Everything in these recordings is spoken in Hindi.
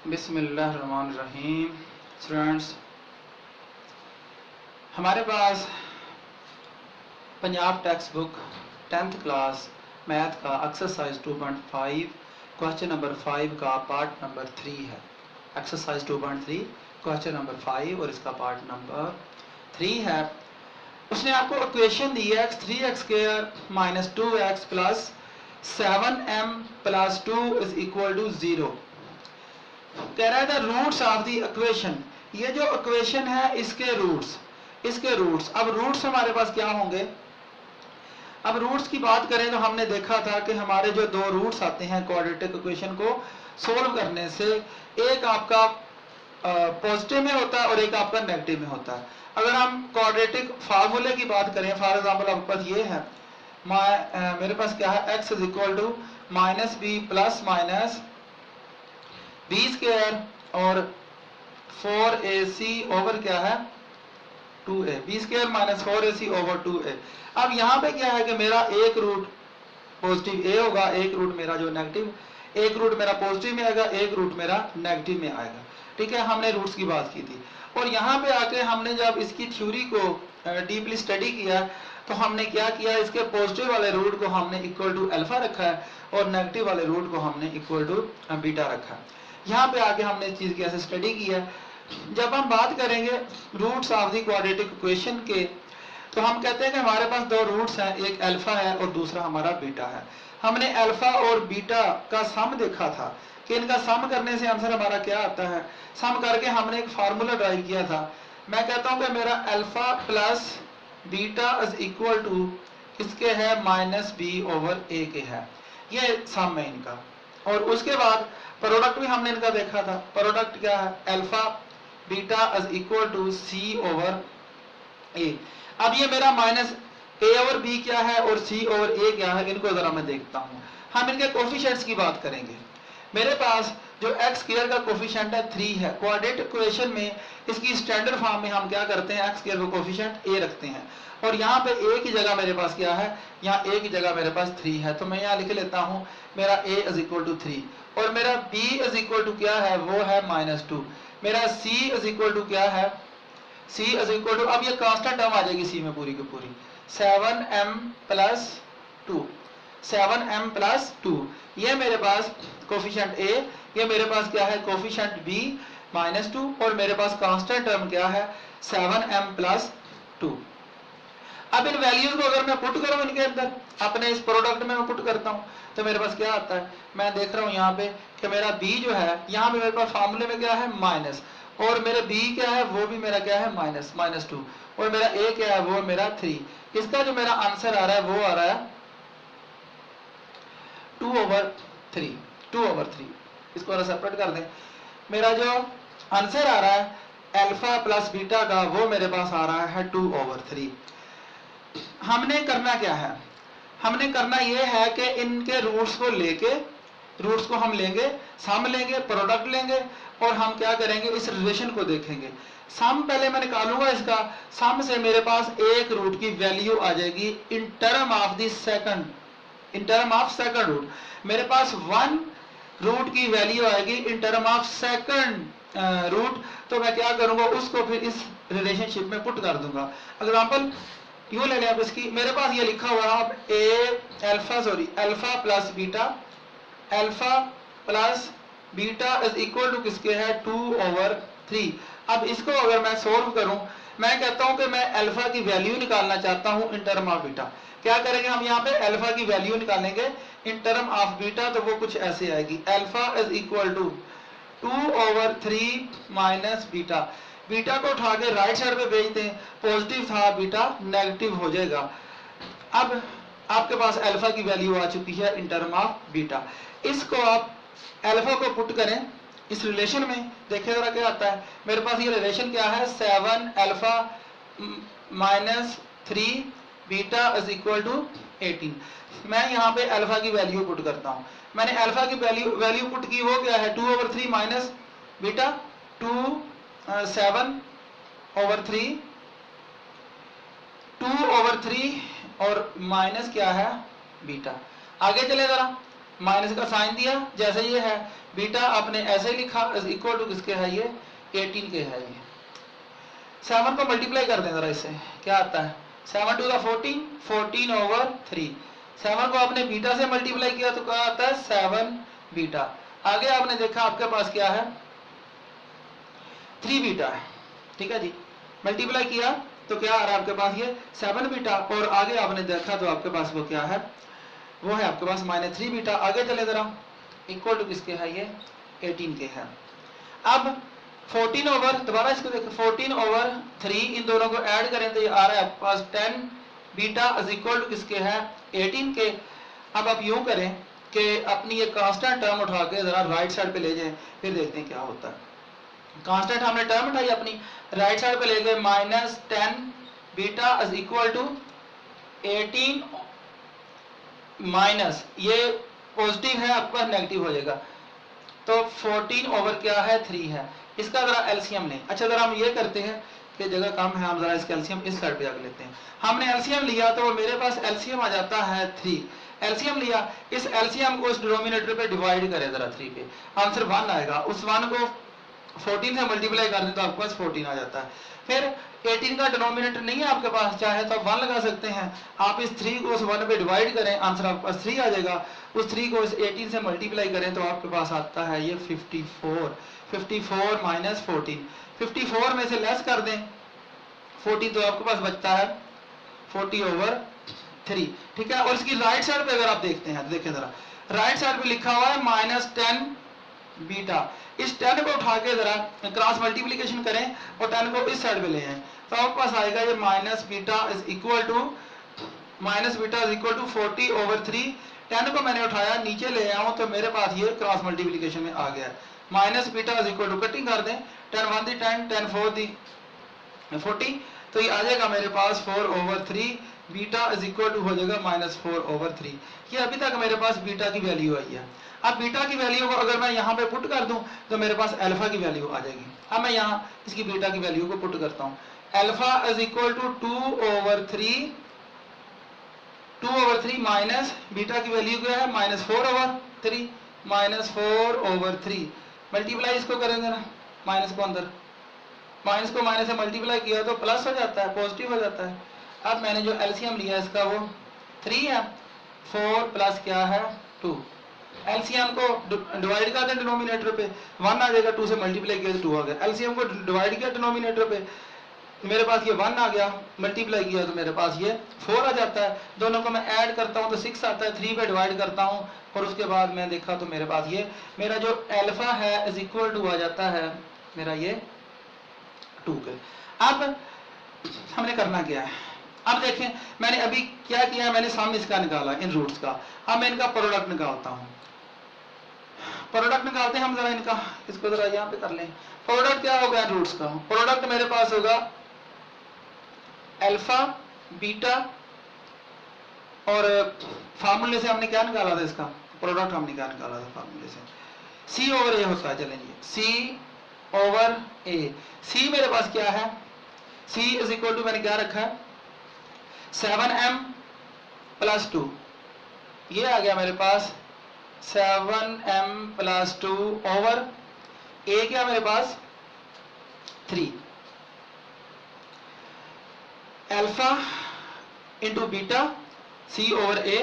बिस्मिल्लाहिर्रहमानिर्रहीम। स्टूडेंट्स, हमारे पास Punjab textbook 10th class math का एक्सरसाइज 2.5 क्वेश्चन नंबर 5 का पार्ट नंबर 3 है। एक्सरसाइज 2.3 क्वेश्चन नंबर 5 और इसका पार्ट नंबर 3 है। उसने आपको इक्वेशन दी है 3x² - 2x + 7m + 2 = 0। कह रहा है the roots of the equation. ये जो इक्वेशन है इसके रूट्स अब रूट्स हमारे पास क्या होंगे। अब रूट्स की बात करें तो हमने देखा था कि हमारे जो दो रूट्स आते हैं क्वाड्रेटिक इक्वेशन को सोल्व करने से, एक आपका पॉजिटिव में होता है और एक आपका नेगेटिव में होता है। अगर हम क्वाड्रेटिक फार्मूले की बात करें, फॉर एग्जांपल आपके पास ये है, मेरे पास क्या है, x = -b + -b² और 4ac ओवर क्या है 2a, b² - 4ac / 2a। अब यहाँ पे क्या है कि मेरा एक रूट पॉजिटिव a होगा, एक रूट मेरा जो नेगेटिव, एक रूट मेरा पॉजिटिव में आएगा, एक रूट मेरा नेगेटिव में आएगा। ठीक है, हमने रूट्स की बात की थी। और यहाँ पे आके हमने जब इसकी थ्योरी को डीपली स्टडी किया तो हमने क्या किया, इसके पॉजिटिव वाले रूट को हमने = अल्फा रखा है और नेगेटिव वाले रूट को हमने = बीटा रखा है। यहाँ पे आके हमने इस चीज की ऐसे स्टडी किया। जब हम बात करेंगे roots of the quadratic equation के, तो हम कहते हैं कि हमारे पास दो रूट्स हैं, एक अल्फा है और दूसरा हमारा बीटा है। हमने अल्फा और बीटा का सम देखा था कि इनका सम करने से आंसर हमारा क्या आता है। सम करके हमने एक फार्मूला ड्राइव किया था। मैं कहता हूं कि मेरा अल्फा प्लस बीटा = इसके है -b/a के है। ये सम है इनका। और उसके बाद प्रोडक्ट भी हमने इनका देखा था। प्रोडक्ट क्या है, अल्फा बीटा = c/a। अब ये मेरा -a/b क्या है और c/a क्या है, इनको जरा मैं देखता हूं। हम इनके कोफिशिएंट्स की बात करेंगे। मेरे पास जो x² का कोफिशिएंट है 3 है। क्वाड्रेटिक इक्वेशन में इसकी स्टैंडर्ड फॉर्म में हम क्या करते हैं, x² का कोफिशिएंट a रखते हैं और यहाँ पे a की जगह मेरे पास क्या है, यहाँ a की जगह मेरे पास 3 है। तो मैं यहाँ लिख लेता हूँ मेरा a = 3 और मेरा b = क्या है, वो है -2। मेरा c = क्या है, c = अब ये कांस्टेंट टर्म आ जाएगी c में पूरी की पूरी, 7m + 2, 7m + 2। ये मेरे पास कोफिशिएंट a, ये मेरे पास क्या है कोफिशिएंट b -2 और मेरे पास कांस्टेंट टर्म क्या है 7m + 2। अब इन वैल्यूज को अगर मैं पुट करूं इनके अंदर, अपने इस प्रोडक्ट में मैं पुट करता हूं तो मेरे पास क्या आता है। मैं देख रहा हूं यहाँ पे कि मेरा b जो है, यहाँ पे मेरे पास फार्मूले में क्या है माइनस, और मेरे b क्या है वो भी मेरा क्या है -2 और मेरा a क्या है वो मेरा 3। इसका जो मेरा आंसर आ रहा है वो आ रहा है 2/3। इसको जरा सेपरेट कर दें। मेरा जो आंसर आ रहा है अल्फा प्लस बीटा का वो मेरे पास आ रहा है 2/3। हमने करना क्या है, हमने करना ये है कि इनके रूट्स को लेके, रूट्स को हम लेंगे, सम लेंगे, प्रोडक्ट लेंगे और हम क्या करेंगे, इस रिलेशन को देखेंगे। सम पहले मैं निकालूंगा इसका, सम से मेरे पास एक रूट की वैल्यू आ जाएगी in term of the second, in term of second root. मेरे पास 1 रूट की वैल्यू आएगी in term of second root. तो मैं क्या करूंगा, उसको फिर इस रिलेशनशिप में पुट कर दूंगा। एग्जांपल यूं ले लें आप इसकी, मेरे पास ये लिखा हुआ है alpha plus beta, alpha plus beta = किसके है 2/3। अब इसको अगर मैं सोल्व करूं, मैं कहता हूं कि मैं अल्फा की वैल्यू निकालना चाहता हूं इन टर्म ऑफ बीटा। क्या करेंगे हम, यहाँ पे अल्फा की वैल्यू निकालेंगे इन टर्म ऑफ बीटा, तो वो कुछ ऐसे आएगी, अल्फा = 2/3 माइनस बीटा। बीटा को उठा के राइट साइड पे भेज दें, पॉजिटिव था बीटा नेगेटिव हो जाएगा। अब आपके पास अल्फा की वैल्यू आ चुकी है इन टर्म ऑफ बीटा। इसको आप अल्फा को पुट करें इस रिलेशन में, देखिए जरा क्या आता है। मेरे पास ये रिलेशन क्या है, 7 अल्फा -3 बीटा = 18। मैं यहाँ पे अल्फा की वैल्यू पुट करता हूँ। मैंने अल्फा की वैल्यू पुट की, वो क्या है 2/3 माइनस बीटा 7/3, 2/3 और माइनस क्या है बीटा। आगे चले जरा, माइनस का साइन दिया जैसे ये है, बीटा आपने ऐसे ही लिखा इक्वल टू किसके है ये 18 के है। ये 7 को मल्टीप्लाई कर दें जरा इससे, क्या आता है 7 टू द 14, 14 ओवर 3। 7 को आपने बीटा से मल्टीप्लाई किया तो क्या आता है 7 बीटा। आगे आपने देखा आपके पास क्या है 3 बीटा है, ठीक है जी। मल्टीप्लाई किया तो क्या आ रहा है आपके पास ये 7 बीटा, और आगे आपने देखा तो आपके पास वो क्या है, वो है आपके पास -3 बीटा। आगे चले जरा, इक्वल टू किसके है ये 18 के है। अब 14 ओवर, दोबारा इसको देखो 14 ओवर 3, इन दोनों को ऐड करें तो ये आ रहा है आपके पास 10 बीटा इज इक्वल टू किसके है 18 के। अब आप यूं करें कि अपनी ये कांस्टेंट टर्म उठा के जरा राइट साइड पे ले जाएं, फिर देखते हैं क्या होता है। कांस्टेंट हमने टर्म उठाई अपनी राइट साइड पे ले गए, -10 beta is equal to 18 minus ये पॉजिटिव है आपका नेगेटिव हो जाएगा, तो 14 ओवर क्या है 3 है। इसका जरा एलसीएम लें। अच्छा जरा हम ये करते हैं कि जगह कम है, हम जरा इसका एलसीएम इस साइड पे जाकर लेते हैं। हमने एलसीएम लिया तो मेरे पास एलसीएम आ जाता है 3। एलसीएम लिया, इस एलसीएम को इस डिनोमिनेटर पे डिवाइड करें जरा 3 पे, आंसर 1 आएगा। उस 1 को 14 से मल्टीप्लाई कर दें तो आपके पास 14 आ जाता है। फिर 18 का डिनोमिनेटर नहीं है आपके पास, चाहे तो आप 1 लगा सकते हैं। आप इस 3 को उस 1 पे डिवाइड करें, आंसर आपके पास 3 आ जाएगा। उस 3 को इस 18 से मल्टीप्लाई करें तो आपके पास आता है ये 54। 54 माइनस 14, 54 में से लेस कर दें 40 तो आपके पास बचता है 40 ओवर 3, ठीक है। और इसकी राइट साइड पे अगर आप देखते हैं, देखें जरा राइट साइड पे लिखा हुआ है -10 बीटा। इस 10 को उठा के जरा क्रॉस मल्टीप्लिकेशन करें और 10 को इस साइड पे ले आए तो आपके पास आएगा ये minus beta is equal to 40 over 3। 10 को मैंने उठाया नीचे ले आऊं तो मेरे पास ये क्रॉस मल्टीप्लिकेशन में आ गया। Minus beta is equal to cutting कर दें, 10 1 दी 10, 10 4 दी 40, तो ये आ जाएगा मेरे पास 4 over 3। Beta is equal to हो जाएगा -4 ओवर 3। ये अभी तक मेरे पास बीटा की वैल्यू आई है। अब बीटा की वैल्यू को अगर मैं यहाँ पे पुट कर दूं तो मेरे पास अल्फा की वैल्यू आ जाएगी। अब मैं यहाँ इसकी बीटा की वैल्यू को पुट करता हूँ, alpha is equal to 2 over 3 minus beta की वैल्यू क्या है -4 ओवर 3, मल्टीप्लाई इसको करेंगे ना, माइनस को अंदर, माइनस को माइनस से मल्टीप्लाई किया तो प्लस हो जाता है, पॉजिटिव हो जाता है। अब मैंने जो एलसीएम लिया इसका वो 3 है, 4 प्लस क्या है 2। एलसीएम को डिवाइड कर दें डिनोमिनेटर पे, 1 आ जाएगा, 2 से मल्टीप्लाई किया तो 2 आ गया। एलसीएम को डिवाइड किया डिनोमिनेटर पे, मेरे पास ये 1 आ गया, मल्टीप्लाई किया तो मेरे पास ये 4 आ जाता है। दोनों को मैं ऐड करता हूँ तो 6 आता है, 3 पे डिवाइड करता हूँ और उसके बाद मैं देखा तो मेरे पास ये मेरा जो अल्फा है इज इक्वल टू आ जाता है मेरा ये 2 के। अब हमने करना क्या है, अब देखें मैंने अभी क्या किया, मैंने सम इसका निकाला इन रूट्स का। अब मैं इनका प्रोडक्ट निकालता हूँ, प्रोडक्ट निकालते हैं हम जरा इनका, इसको जरा यहाँ पे कर लें। प्रोडक्ट क्या होगा रूट्स का, प्रोडक्ट मेरे पास होगा अल्फा बीटा, और फार्मूले से हमने क्या निकाला था इसका प्रोडक्ट, हमने क्या निकाला था फार्मूले से सी ओवर ए होता है। चलेंगे सी ओवर ए, सी मेरे पास क्या है, सी इज इक्वल टू मैंने क्या रखा है 7m प्लस 2, ये आ गया मेरे पास 7m प्लस 2 ओवर ए क्या मेरे पास 3, अल्फा इंटू बीटा सी ओवर ए।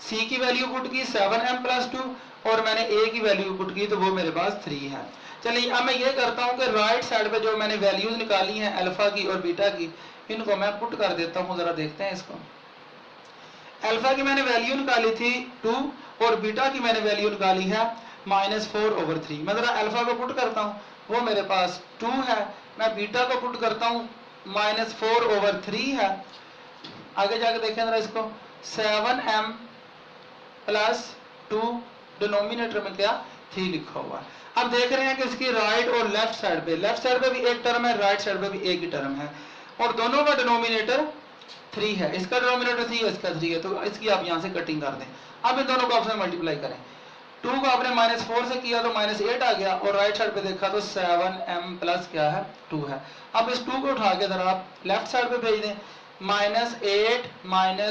सी की वैल्यू पुट की 7m प्लस 2 और मैंने ए की वैल्यू पुट की तो वो मेरे पास 3 है। चलिए अब मैं ये करता हूँ कि राइट साइड पे जो मैंने वैल्यूज निकाली हैं अल्फा की और बीटा की, इनको मैं पुट कर देता हूँ, जरा देखते हैं इसको। अल्फा की मैंने वैल्यू निकाली थी 2 और बीटा की मैंने वैल्यू निकाली है -4 ओवर 3। मैं जरा अल्फा को पुट करता हूँ, वो मेरे पास 2 है, मैं बीटा को पुट करता हूँ -4 ओवर 3 है। आगे जाके देखें जरा इसको, 7m प्लस 2 डिनोमिनेटर में क्या 3 लिखा हुआ है। अब देख रहे हैं कि इसकी राइट और लेफ्ट साइड पे भी एक टर्म है, राइट साइड पे भी एक ही टर्म है और दोनों का डिनोमिनेटर 3 है। इसका डिनोमिनेटर 3 है, इसका 3 है, तो इसकी आप यहाँ से कटिंग कर दें। अब इन दोनों को आपस में मल्टीप्लाई करें, 2 को आपने -4 से किया तो -8 आ गया और राइट साइड पे देखा तो 7m प्लस क्या है 2 है। अब इस 2 को उठा के जरा आप लेफ्ट साइड पे भेज दें, -8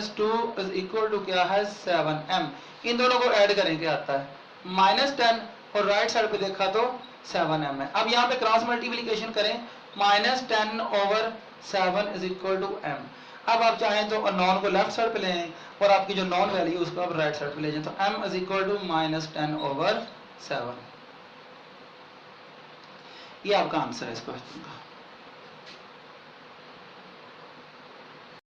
- 2 इज इक्वल टू क्या है 7m। इन दोनों को ऐड करें क्या आता है, -10 और राइट साइड पे देखा तो 7m है। अब यहाँ पे क्रॉस मल्टीप्लीकेशन करें, -10/7 इज इक्वल टू m। अब आप चाहें तो नॉन को लेफ्ट साइड पे ले आए और आपकी जो नॉन वैल्यू उसको आप राइट साइड पे ले जाएं, तो m इज इक्वल टू -10/7। ये आपका आंसर है इस क्वेश्चन का।